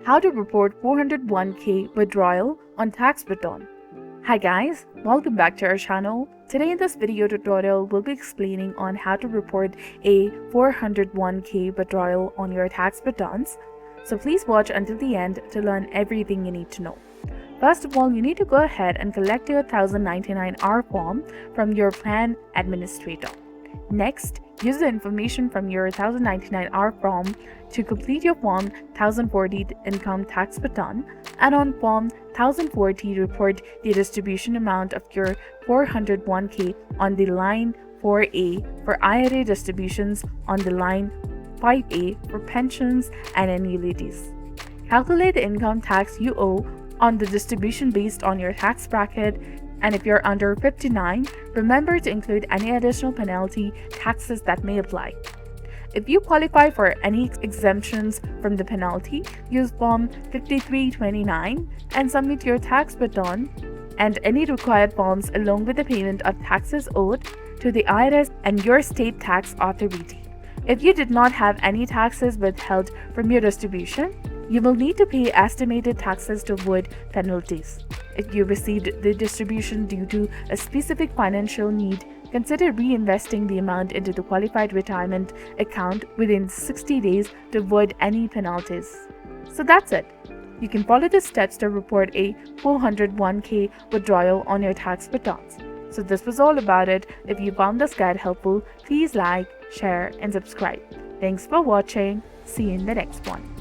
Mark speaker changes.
Speaker 1: How to report 401k withdrawal on tax return. Hi guys, welcome back to our channel. Today in this video tutorial, we'll be explaining on how to report a 401k withdrawal on your tax returns. So please watch until the end to learn everything you need to know. First of all, you need to go ahead and collect your 1099-R form from your plan administrator. Next, use the information from your 1099-R form to complete your Form 1040 income tax return, and on Form 1040 report the distribution amount of your 401k on the line 4A for IRA distributions, on the line 5A for pensions and annuities. Calculate the income tax you owe on the distribution based on your tax bracket, and if you're under 59, remember to include any additional penalty taxes that may apply. If you qualify for any exemptions from the penalty, use Form 5329 and submit your tax return and any required forms along with the payment of taxes owed to the IRS and your state tax authority. If you did not have any taxes withheld from your distribution, you will need to pay estimated taxes to avoid penalties. If you received the distribution due to a specific financial need, consider reinvesting the amount into the qualified retirement account within 60 days to avoid any penalties. So that's it. You can follow the steps to report a 401k withdrawal on your tax returns. So this was all about it. If you found this guide helpful, please like, share, and subscribe. Thanks for watching. See you in the next one.